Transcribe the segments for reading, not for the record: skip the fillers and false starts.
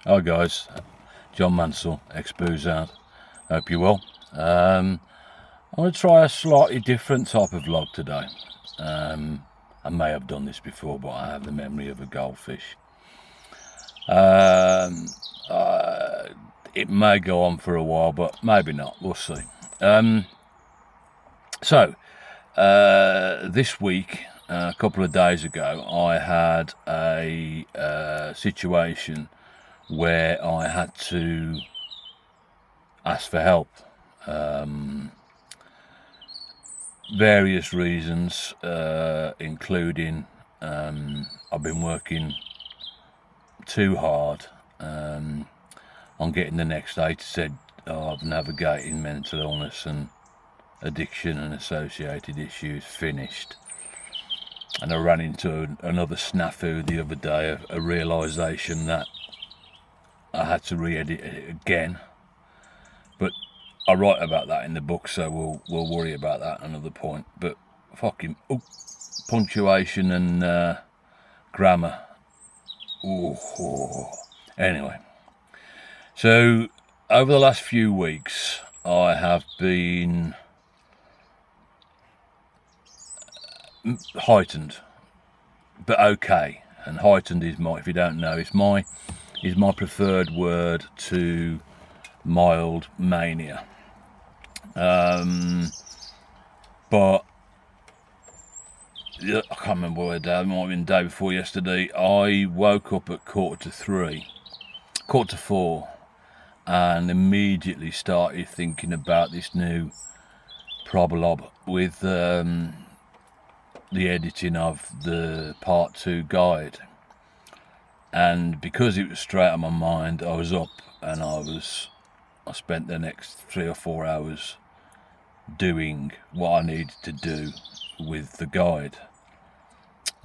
Hi guys, John Mansell, exboozehound. Hope you're well. I'm going to try a slightly different type of vlog today. I may have done this before, but I have the memory of a goldfish. It may go on for a while, but maybe not. We'll see. This week, a couple of days ago, I had a situation where I had to ask for help. Various reasons, including I've been working too hard on getting the next A to Z of navigating mental illness and addiction and associated issues finished. And I ran into another snafu the other day, a realisation that I had to re-edit it again. But I write about that in the book, so we'll worry about that another point. But fucking punctuation and grammar. Anyway, so over the last few weeks, I have been heightened, but okay. And heightened is my, if you don't know, is my preferred word to mild mania. But I can't remember what day, it might have been the day before yesterday. I woke up at 4:45, and immediately started thinking about this new problem with the editing of the part 2 guide. And because it was straight on my mind, I was up and I spent the next 3 or 4 hours doing what I needed to do with the guide.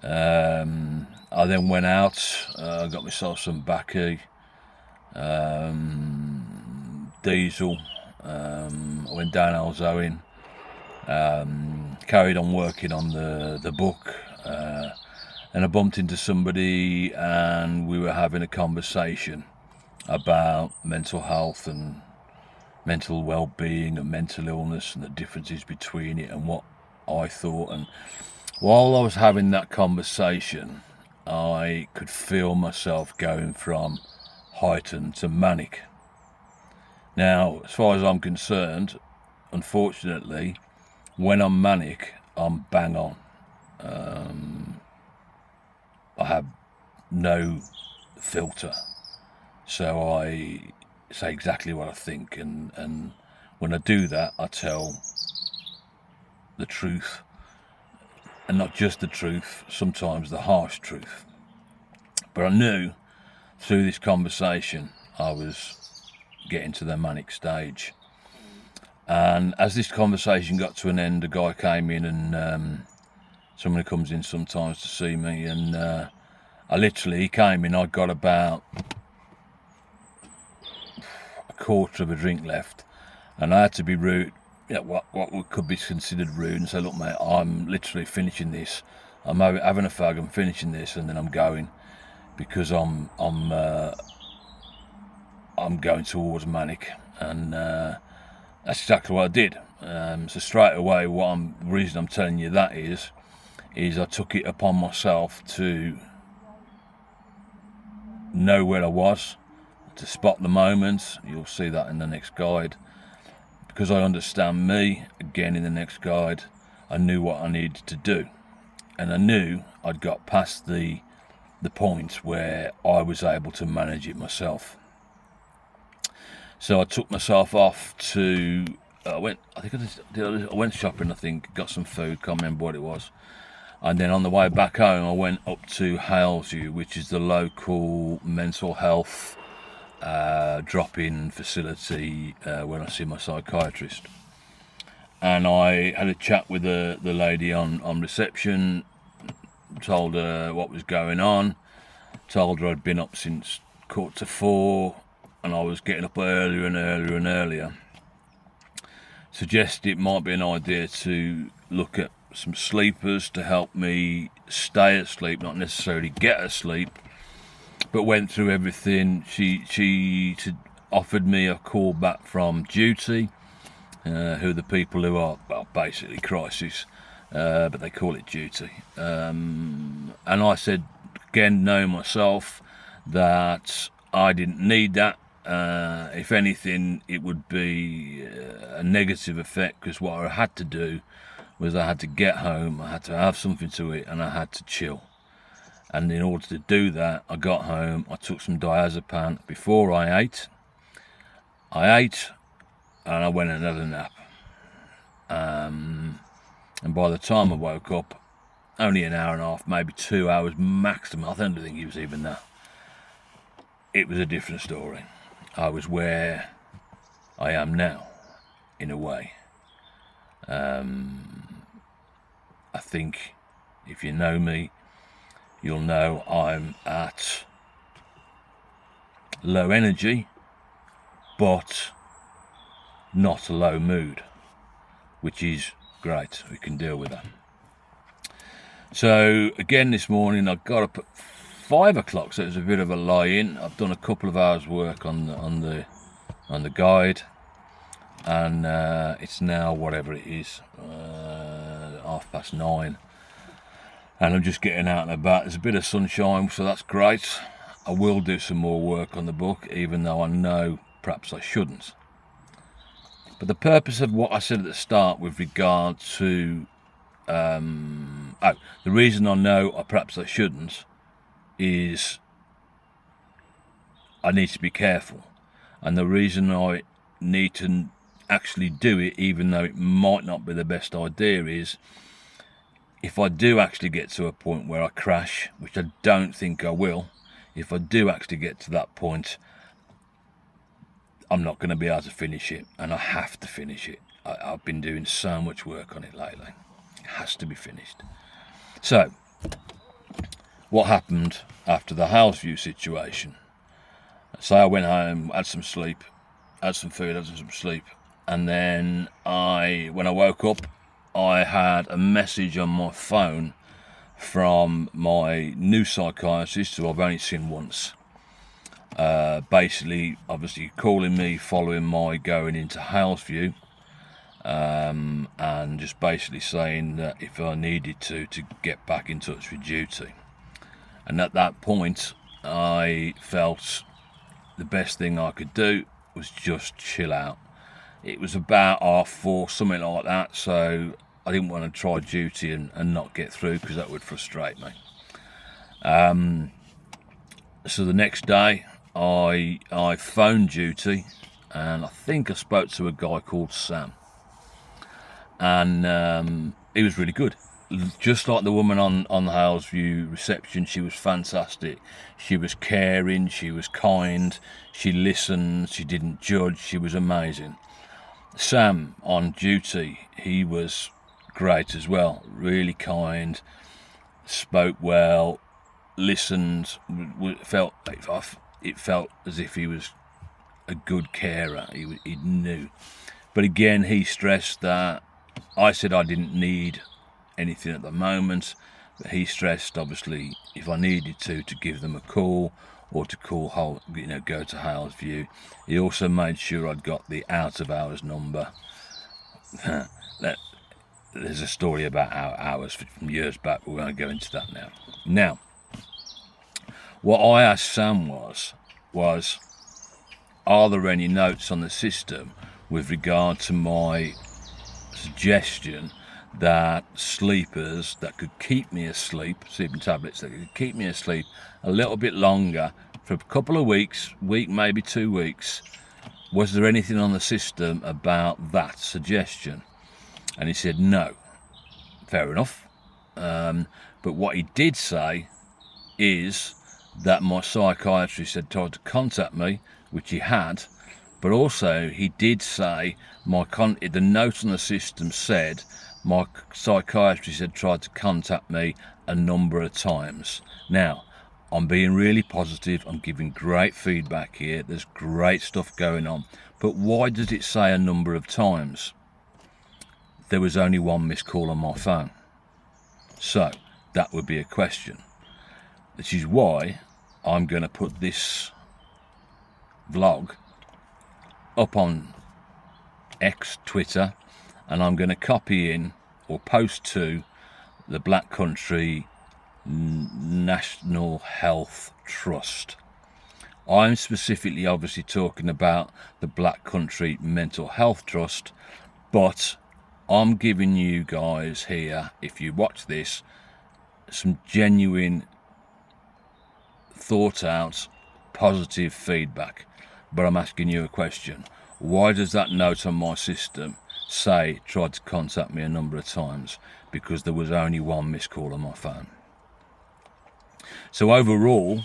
I then went out, got myself some baccy, diesel. I went down Alzoin, carried on working on the book, and I bumped into somebody and we were having a conversation about mental health and mental well-being and mental illness and the differences between it and what I thought. And while I was having that conversation, I could feel myself going from heightened to manic. Now, as far as I'm concerned, unfortunately, when I'm manic, I'm bang on. I have no filter, so I say exactly what I think, and when I do that, I tell the truth, and not just the truth, sometimes the harsh truth. But I knew through this conversation I was getting to the manic stage. And as this conversation got to an end, a guy came in, and someone who comes in sometimes to see me, and he came in, I got about a quarter of a drink left, and I had to be rude, what could be considered rude, and say, look mate, I'm literally finishing this, I'm having a fag, I'm finishing this, and then I'm going, because I'm going towards manic. And that's exactly what I did. So straight away, the reason I'm telling you that is I took it upon myself to know where I was, to spot the moments. You'll see that in the next guide. Because I understand me, again in the next guide, I knew what I needed to do. And I knew I'd got past the point where I was able to manage it myself. So I took myself off to, I went shopping, I think, got some food, can't remember what it was. And then on the way back home, I went up to Halesview, which is the local mental health drop-in facility when I see my psychiatrist. And I had a chat with the lady on reception, told her what was going on, told her I'd been up since 4:15, and I was getting up earlier and earlier and earlier. Suggested it might be an idea to look at some sleepers to help me stay asleep, not necessarily get asleep, but went through everything. She offered me a call back from duty, who are the people who are, well, basically crisis, but they call it duty. And I said, again, knowing myself, that I didn't need that. If anything, it would be a negative effect, because what I had to do was I had to get home, I had to have something to eat, and I had to chill. And in order to do that, I got home, I took some diazepam before I ate, and I went and had a nap. And by the time I woke up, only an hour and a half, maybe 2 hours maximum, I don't think it was even that. It was a different story. I was where I am now, in a way. I think if you know me, you'll know I'm at low energy, but not a low mood, which is great. We can deal with that. So again, this morning I got up at 5 o'clock, so it was a bit of a lie-in. I've done a couple of hours work on the guide, and it's now whatever it is, 9:30, and I'm just getting out and about. There's a bit of sunshine, so that's great. I will do some more work on the book, even though I know perhaps I shouldn't. But the purpose of what I said at the start with regard to the reason I know perhaps I shouldn't is I need to be careful, and the reason I need to actually do it, even though it might not be the best idea, is if I do actually get to a point where I crash, which I don't think I will, if I do actually get to that point, I'm not going to be able to finish it, and I have to finish it. I've been doing so much work on it lately. It has to be finished. So, what happened after the Houseview situation? So I went home, had some sleep, had some food, had some sleep, and then when I woke up, I had a message on my phone from my new psychiatrist, who I've only seen once. Basically, obviously calling me following my going into Houseview, and just basically saying that if I needed to get back in touch with duty. And at that point, I felt the best thing I could do was just chill out. It was about 4:30, something like that, so I didn't want to try duty and not get through, because that would frustrate me. So the next day, I phoned duty, and I think I spoke to a guy called Sam, and he was really good. Just like the woman on the Houseview reception, she was fantastic. She was caring, she was kind, she listened, she didn't judge, she was amazing. Sam on duty, he was great as well, really kind, spoke well, listened, it felt as if he was a good carer, he knew. But again, he stressed that I said I didn't need anything at the moment, but he stressed, obviously, if I needed to give them a call, or to go to Houseview. He also made sure I'd got the out of hours number. There's a story about our hours from years back, but we won't go into that now. Now, what I asked Sam was, are there any notes on the system with regard to my suggestion that sleepers that could keep me asleep, sleeping tablets that could keep me asleep a little bit longer, for a couple of weeks, maybe 2 weeks, was there anything on the system about that suggestion? And he said no. Fair enough. But what he did say is that my psychiatrist had tried to contact me, which he had, but also he did say the note on the system said my psychiatrist had tried to contact me a number of times. Now, I'm being really positive, I'm giving great feedback here, there's great stuff going on, but why does it say a number of times? There was only one missed call on my phone. So, that would be a question. Which is why I'm going to put this vlog up on X, Twitter, and I'm going to copy in or post to the Black Country National Health Trust. I'm specifically obviously talking about the Black Country Mental Health Trust, but I'm giving you guys here, if you watch this, some genuine, thought out, positive feedback. But I'm asking you a question. Why does that note on my system say tried to contact me a number of times? Because there was only one missed call on my phone. So overall,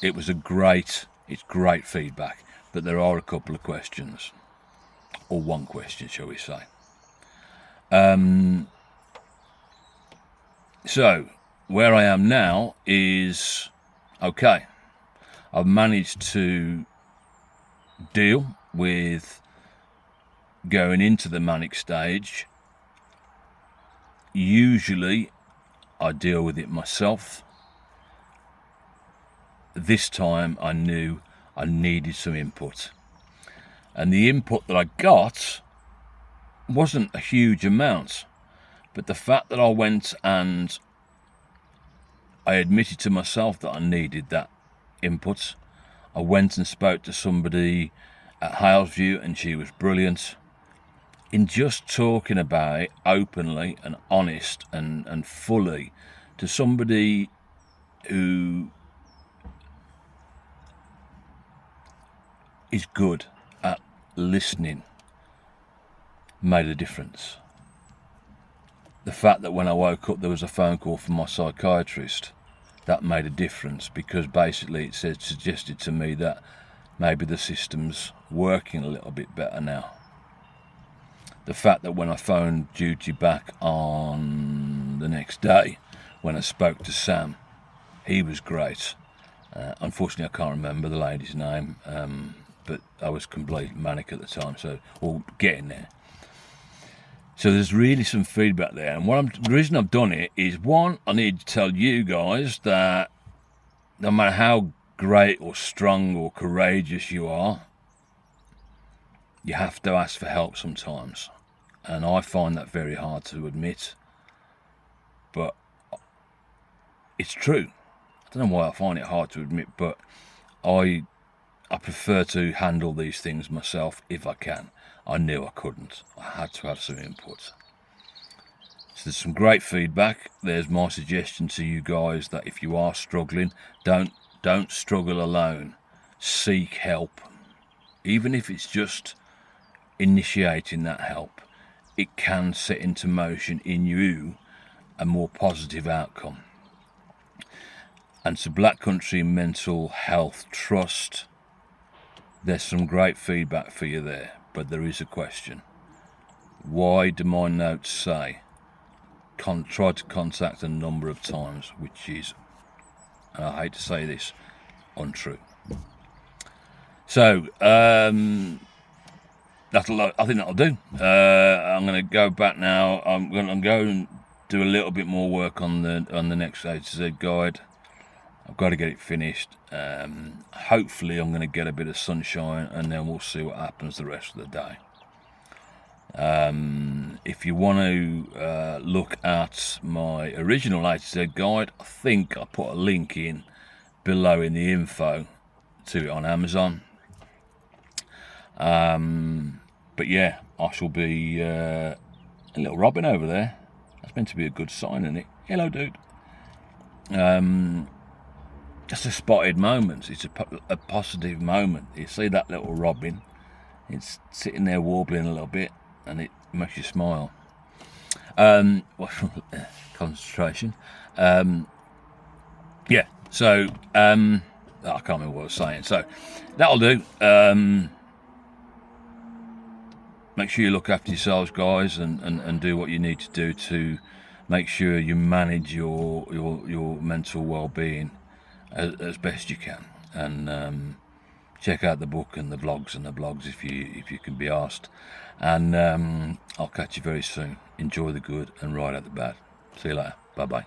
it's great feedback, but there are a couple of questions, or one question, shall we say. So where I am now is okay. I've managed to deal with going into the manic stage. Usually I deal with it myself. This time I knew I needed some input, and the input that I got wasn't a huge amount, but the fact that I went and I admitted to myself that I needed that input. I went and spoke to somebody at Halesview, and she was brilliant in just talking about it openly and honest and fully to somebody who is good at listening. Made a difference. The fact that when I woke up there was a phone call from my psychiatrist, that made a difference, because basically it suggested to me that maybe the system's working a little bit better now. The fact that when I phoned duty back on the next day, when I spoke to Sam, he was great. Unfortunately I can't remember the lady's name, but I was completely manic at the time, or getting there. So there's really some feedback there, and the reason I've done it is, one, I need to tell you guys that no matter how great or strong or courageous you are, you have to ask for help sometimes, and I find that very hard to admit, but it's true. I don't know why I find it hard to admit, but I prefer to handle these things myself if I can. I knew I couldn't. I had to have some input. So there's some great feedback. There's my suggestion to you guys that if you are struggling, don't struggle alone. Seek help. Even if it's just initiating that help, it can set into motion in you a more positive outcome. And so Black Country Mental Health Trust, there's some great feedback for you there. But there is a question. Why do my notes say tried to contact a number of times, which is, and I hate to say this, untrue. So I think that'll do. I'm going to go back now. I'm going to go and do a little bit more work on the next A to Z guide. I've got to get it finished. Hopefully I'm going to get a bit of sunshine, and then we'll see what happens the rest of the day. If you want to look at my original A to Z guide, I think I put a link in below in the info to it on Amazon. But yeah, I shall be a little Robin over there. That's meant to be a good sign, isn't it? Hello, dude. Just a spotted moment. It's a positive moment. You see that little robin, it's sitting there warbling a little bit, and it makes you smile. Concentration. Yeah, so I can't remember what I was saying. So that'll do. Make sure you look after yourselves, guys, and do what you need to do to make sure you manage your mental well-being as best you can, and check out the book and the vlogs if you can be asked, and I'll catch you very soon. Enjoy the good and ride out the bad. See you later. Bye bye.